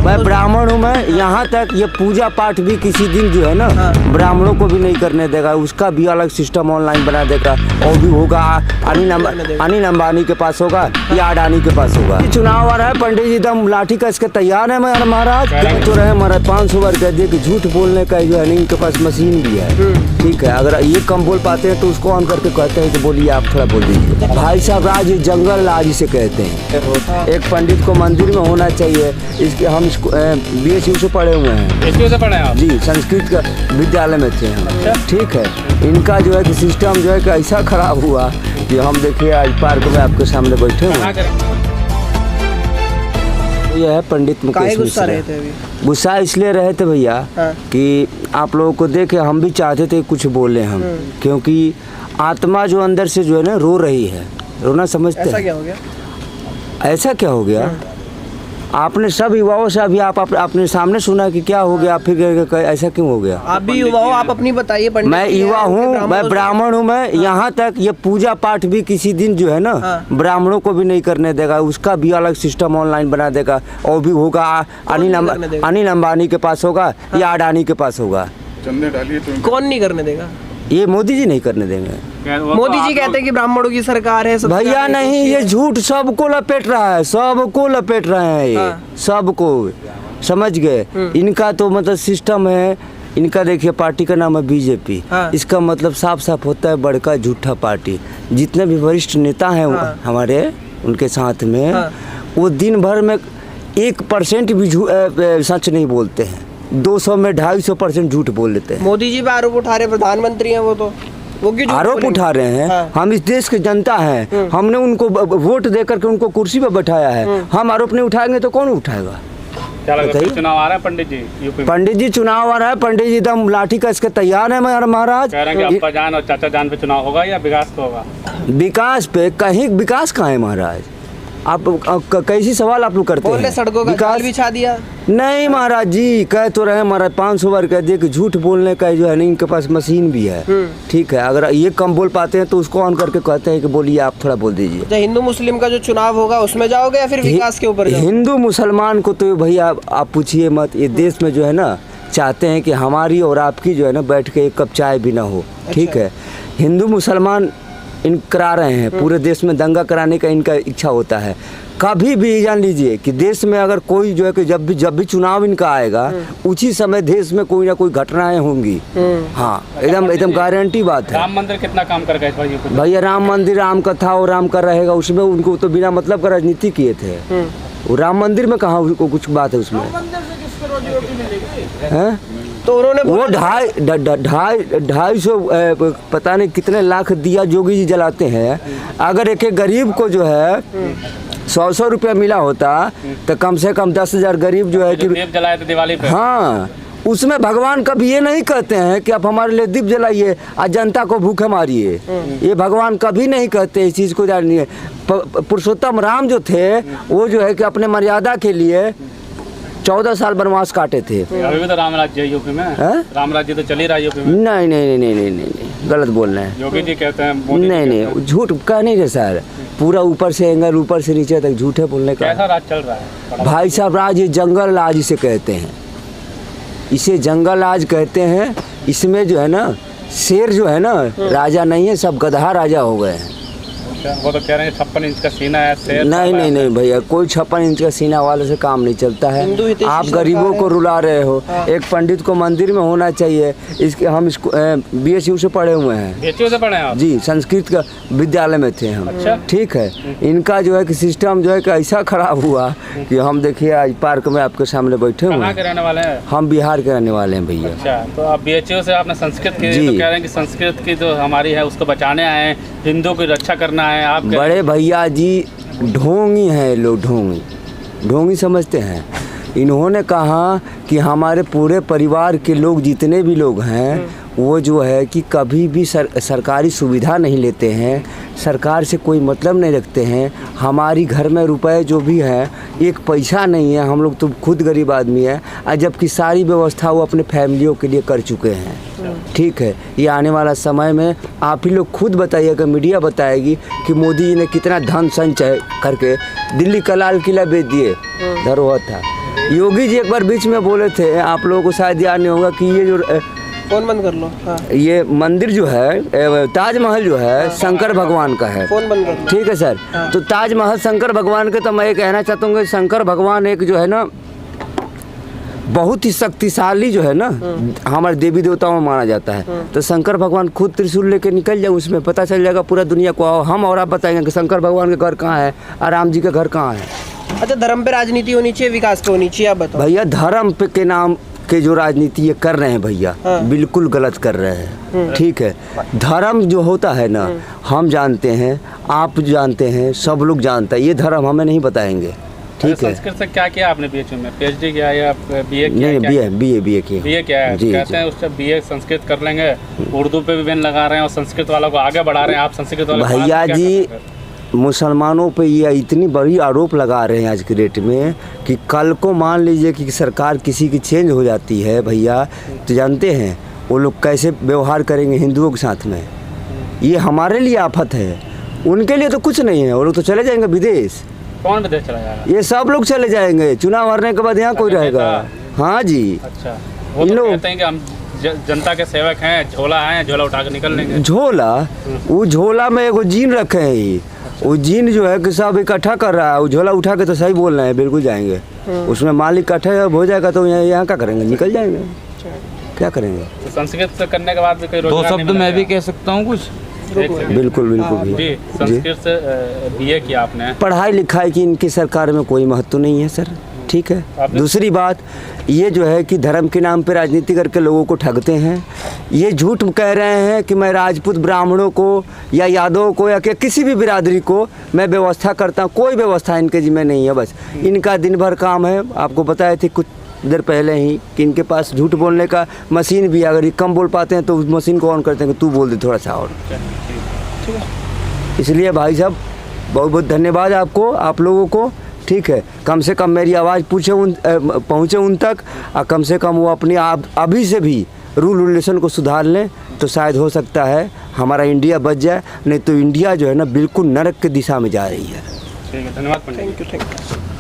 मैं ब्राह्मण हूँ। मैं यहाँ तक ये पूजा पाठ भी किसी दिन जो है ना ब्राह्मणों को भी नहीं करने देगा, उसका भी अलग सिस्टम ऑनलाइन बना देगा। और भी होगा अनिल अंबानी के पास होगा या अडानी के पास होगा। चुनाव आ रहा है, पंडित जी एकदम लाठी कस के तैयार है। मैं महाराज कह तो रहे महाराज 500 बार कह दिए कि झूठ बोलने का जो है इनके पास मशीन भी है। ठीक है, अगर ये कम बोल पाते हैं तो उसको ऑन करके कहते हैं कि बोलिए आप थोड़ा बोल दीजिए। भाई साहब राज जंगल राज इसे कहते हैं। एक पंडित को मंदिर में होना चाहिए। इसके हम BSU से पढ़े हुए हैं। BSU से पढ़े हैं आप? जी, संस्कृत का विद्यालय में थे हम। अच्छा? ठीक है, इनका जो है कि सिस्टम जो है कि ऐसा खराब हुआ कि हम देखिए आज पार्क में आपके सामने बैठे हुए। ये है पंडित मुकेश गुस्सा रहे थे अभी? गुस्सा इसलिए रहे थे भैया कि आप लोगों को देख के हम भी चाहते थे कुछ बोले हम, क्योंकि आत्मा जो अंदर से जो है ना रो रही है। रोना समझते हैं? ऐसा क्या हो गया? ऐसा क्या हो गया? आपने सब युवाओं से अभी आप अपने सामने सुना कि क्या हो गया, फिर ऐसा क्यों हो गया? आप भी युवा हो, आप अपनी बताइए। मैं युवा हूँ, मैं ब्राह्मण हूँ। मैं यहाँ तक ये पूजा पाठ भी किसी दिन जो है ना ब्राह्मणों को भी नहीं करने देगा, उसका भी अलग सिस्टम ऑनलाइन बना देगा। और भी होगा अनिल अंबानी के पास होगा या अडानी के पास होगा। कौन नहीं करने देगा? ये मोदी जी नहीं करने देंगे। मोदी जी कहते हैं कि ब्राह्मणों की सरकार है। भैया नहीं, ये झूठ सबको लपेट रहा है, सबको लपेट रहे हैं ये सबको, समझ गए? इनका तो मतलब सिस्टम है। इनका देखिए पार्टी का नाम है BJP। इसका मतलब साफ साफ होता है बड़का झूठा पार्टी। जितने भी वरिष्ठ नेता हैं हमारे उनके साथ में वो दिन भर में 1% भी सच नहीं बोलते हैं। 200 में 250% झूठ बोल लेते हैं। मोदी जी पे आरोप उठा रहे, प्रधानमंत्री हैं वो क्यों आरोप उठा रहे हैं? हम इस देश के जनता हैं, हमने उनको वोट देकर के उनको कुर्सी पर बैठाया है। हम आरोप नहीं उठाएंगे तो कौन उठाएगा? क्या लगता है? चुनाव आ रहा है पंडित जी यूपी में? पंडित जी चुनाव आ रहा है, पंडित जी एकदम लाठी कस के तैयार है। मैं महाराज कह रहे हैं कि अब्बा जान और चाचा जान पे चुनाव होगा या विकास पे होगा? विकास पे कहीं विकास कहाँ है महाराज? आप कैसी सवाल आप लोग करते हैं? सड़कों का जाल बिछा दिया? नहीं महाराज जी, कह तो रहे महाराज 500 बार कह दिए कि झूठ बोलने का जो है ना इनके पास मशीन भी है। ठीक है, अगर ये कम बोल पाते हैं तो उसको ऑन करके कहते हैं कि बोलिए आप थोड़ा बोल दीजिए। तो हिंदू मुस्लिम का जो चुनाव होगा उसमें जाओगे या फिर विकास के ऊपर? हिंदू मुसलमान को तो भैया आप पूछिए मत। ये देश में जो है ना चाहते हैं कि हमारी और आपकी जो है ना बैठ के एक कप चाय भी ना हो। ठीक है, हिंदू मुसलमान इन करा रहे हैं, पूरे देश में दंगा कराने का इनका इच्छा होता है। कभी भी जान लीजिए कि देश में अगर कोई जो है कि जब भी चुनाव इनका आएगा उसी समय देश में कोई ना कोई घटनाएं होंगी। हाँ, एकदम गारंटी बात है। राम मंदिर कितना काम कर गए भैया? राम मंदिर राम कथा और राम कर रहेगा, उसमें उनको तो बिना मतलब का राजनीति किए थे। वो राम मंदिर में कहाँ उनको कुछ बात है उसमें? तो उन्होंने वो 250 पता नहीं कितने लाख दिया जोगी जी जलाते हैं। अगर एक गरीब को जो है 100 रुपया मिला होता तो कम से कम 10,000 गरीब जो है कि दीप जलाए थे दिवाली पे। हाँ, उसमें भगवान कभी ये नहीं कहते हैं कि आप हमारे लिए दीप जलाइए और जनता को भूखे मारिए। ये भगवान कभी नहीं कहते इस चीज़ को। जानिए पुरुषोत्तम राम जो थे वो जो है कि अपने मर्यादा के लिए 14 साल वनवास काटे थे। अभी भी तो राम राज्य यूपी में है? राम राज्य तो चल ही रहा है यूपी में। नहीं, गलत बोल रहे हैं। योगी जी कहते हैं नहीं, झूठ कह नहीं रहे सर। पूरा ऊपर से एंगल ऊपर से नीचे तक झूठे बोलने का। कैसा राज चल रहा है भाई साहब? राज जंगल राज इसे कहते हैं। इसे जंगल राज कहते हैं। इसमें जो है ना शेर जो है ना राजा नहीं है, सब गधा राजा हो गए हैं। वो तो कह रहे हैं 56 इंच का सीना है शेर। नहीं भैया, कोई 56 इंच का सीना वाले से काम नहीं चलता है। आप गरीबों को रुला रहे हो। एक पंडित को मंदिर में होना चाहिए। इसके हम BSU से पढ़े हुए हैं। BSU से पढ़े हैं आप? जी, संस्कृत का विद्यालय में थे हम। अच्छा? ठीक है, इनका जो है कि सिस्टम जो है कि ऐसा खराब हुआ कि हम देखिए आज पार्क में आपके सामने बैठे हुए हैं। के रहने वाले हैं? हम बिहार के रहने वाले हैं भैया। अच्छा, तो आप BSU से आपने संस्कृत की तो कह रहे हैं कि संस्कृत की जो हमारी है उसको बचाने आए हैं, हिंदू की रक्षा करना है। आप बड़े भैया जी ढोंगी हैं लोग, ढोंगी समझते हैं। इन्होंने कहा कि हमारे पूरे परिवार के लोग जितने भी लोग हैं वो जो है कि कभी भी सरकारी सुविधा नहीं लेते हैं, सरकार से कोई मतलब नहीं रखते हैं। हमारी घर में रुपए जो भी है एक पैसा नहीं है, हम लोग तो खुद गरीब आदमी है, और जबकि सारी व्यवस्था वो अपने फैमिलियों के लिए कर चुके हैं। ठीक है, ये आने वाला समय में आप ही लोग खुद बताइएगा, मीडिया बताएगी कि मोदी जी ने कितना धन संचय करके दिल्ली का लाल किला बेच दिए, धरोहर था। योगी जी एक बार बीच में बोले थे, आप लोगों को शायद याद नहीं होगा कि ये जो फोन बंद कर लो। हाँ। ये मंदिर जो है ताजमहल जो है शंकर भगवान का है। फोन बंद कर लो। ठीक है सर। तो ताजमहल शंकर भगवान के, तो मैं ये कहना चाहता हूँ कि शंकर भगवान एक जो है ना बहुत ही शक्तिशाली जो है ना हमारे देवी देवताओं में माना जाता है। तो शंकर भगवान खुद त्रिशूल लेके निकल जाए, उसमें पता चल जाएगा पूरा दुनिया को। हम और आप बताएंगे कि शंकर भगवान के घर कहाँ है और राम जी का घर कहाँ है। अच्छा, धर्म पे राजनीति होनी चाहिए, विकास पे होनी चाहिए, आप बताओ। भैया धर्म पे के नाम के जो राजनीति ये कर रहे हैं भैया, बिल्कुल गलत कर रहे हैं। ठीक है, धर्म जो होता है ना, हम जानते हैं, आप जानते हैं, सब लोग जानता है। ये धर्म हमें नहीं बताएंगे। ठीक है। संस्कृत से क्या किया आपने बीएचयू में? पीएचडी किया या बीए किया? नहीं, बीए किया। बीए क्या है? कहते हैं उससे बीए संस्कृत कर लेंगे, उर्दू पे भी बैन लगा रहे हैं और संस्कृत वालों को आगे बढ़ा रहे हैं। आप संस्कृत वाले भैया जी मुसलमानों पे ये इतनी बड़ी आरोप लगा रहे हैं आज के डेट में कि कल को मान लीजिए कि सरकार किसी की चेंज हो जाती है भैया, तो जानते हैं वो लोग कैसे व्यवहार करेंगे हिंदुओं के साथ में। ये हमारे लिए आफत है, उनके लिए तो कुछ नहीं है। वो लोग तो चले जाएंगे विदेश। कौन विदेश चला जाएगा? ये सब लोग चले जाएंगे, चुनाव हारने के बाद यहाँ कोई रहेगा। हाँ जी। अच्छा, वो तो कहते हैं कि हम जनता के सेवक हैं, झोला है, झोला उठा के निकल लेंगे। झोला, वो झोला में एगो जीन रखे हैं ही। वो जीन जो है कि सब इकट्ठा कर रहा है, वो झोला उठा के तो सही बोल रहे हैं, बिल्कुल जाएंगे। उसमें माल इकट्ठा हो जाएगा तो यहाँ क्या करेंगे, निकल जाएंगे, क्या करेंगे। तो संस्कृत करने के बाद भी कोई दो रोजगार शब्द मैं भी कह सकता हूँ कुछ। बिल्कुल बिल्कुल जी। संस्कृत से बीए किया आपने। पढ़ाई लिखाई की इनकी सरकार में कोई महत्व नहीं है सर। ठीक है। दूसरी बात ये जो है कि धर्म के नाम पे राजनीति करके लोगों को ठगते हैं। ये झूठ कह रहे हैं कि मैं राजपूत ब्राह्मणों को या यादवों को या किसी भी बिरादरी को मैं व्यवस्था करता हूँ। कोई व्यवस्था इनके जिम्मे नहीं है। बस इनका दिन भर काम है। आपको बताए थे कुछ देर पहले ही कि इनके पास झूठ बोलने का मशीन भी, अगर ये कम बोल पाते हैं तो उस मशीन को ऑन करते हैं कि तू बोल दे थोड़ा सा और। इसलिए भाई साहब बहुत बहुत धन्यवाद आपको, आप लोगों को। ठीक है, कम से कम मेरी आवाज़ पहुँचे उन तक, और कम से कम वो अपनी आप अभी से भी रूल रेगुलेशन को सुधार लें तो शायद हो सकता है हमारा इंडिया बच जाए। नहीं तो इंडिया जो है ना बिल्कुल नरक की दिशा में जा रही है। ठीक है, धन्यवाद पंडित। Thank you.